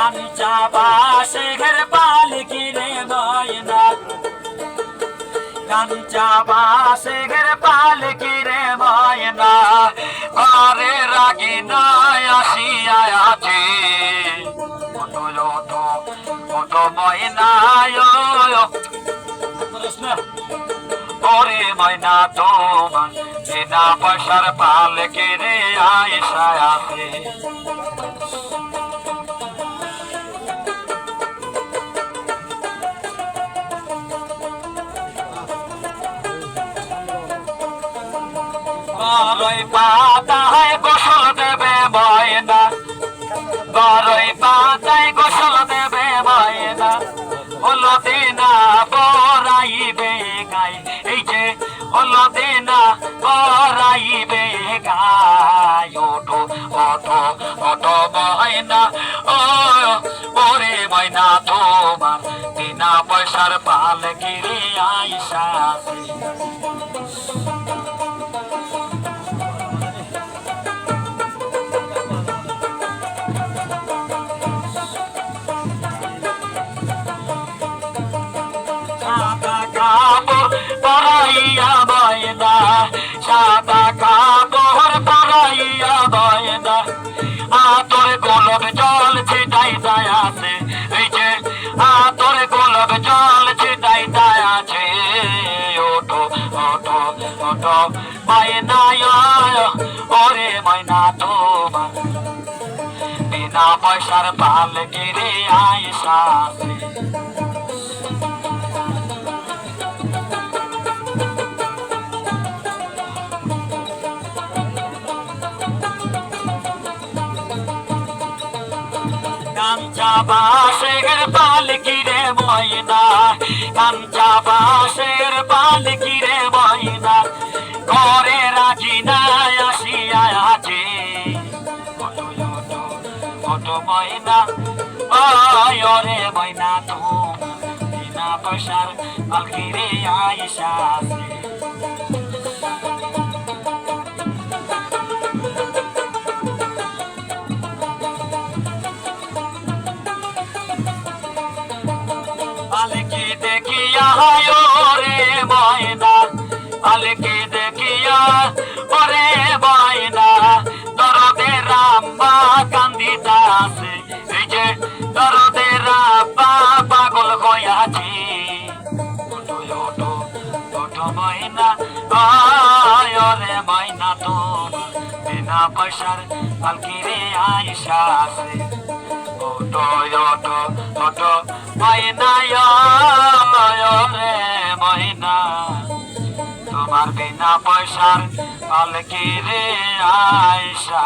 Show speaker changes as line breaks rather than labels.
কাঞ্চা বাসের পালকি রে ময়না কাঞ্চা বাসের পালকি রে ময়না আরে রাগি নাই আসিয়া আছে ওটো ময়না ওরে ময়না তোমার বিনা পয়সার পালকি রে আয়সা আছে বড়ই পাতায় গোসল দেবে ময়না বড়ই পাতায় গোসল দেবে ময়না হলো দিনা বরাইবে গাই এই যে হলো দিনা বরাইবে গাই ওঠো ওঠো ওঠো ময়না ও ওরে ময়না তোমার বিনা পয়সার পালকি রে আইসা পরাইয়া ময়না সাদা কাপড় পরাইয়া ময়না আতর গোলাপ জল ছিটাই যায় আছে এই যে আতর গোলাপ জল ছিটাই যায় আছে ওঠো ওঠো ওঠো ময়না ওরে ময়না তোমার বিনা পয়সার পালকি রে আইসা কাঞ্চা বাসের পালকি রে ময়না কাঞ্চা বাসের পালকি রে ময়না ঘরে রাজি নাই আসিয়া আছে ওটো ময়না ওরে ময়না তোমার বিনা পয়সার পালকি রে আইসা আছে পালকি দেখিয়া ওরে ময়না পালকি দেখিয়া ওরে ময়না দরদে রাম্বা কান্দিতা আছে এই যে দরদে রাম্বা পাগল হইয়াছি ওঠো ওঠো ওঠো ময়না ওরে ময়না তোমার বিনা পয়সার পালকি রে আইসা আছে ওঠো ওঠো ওঠো ময়না রে ময়না তোমার বিনা পয়সার পালকি রে আইসা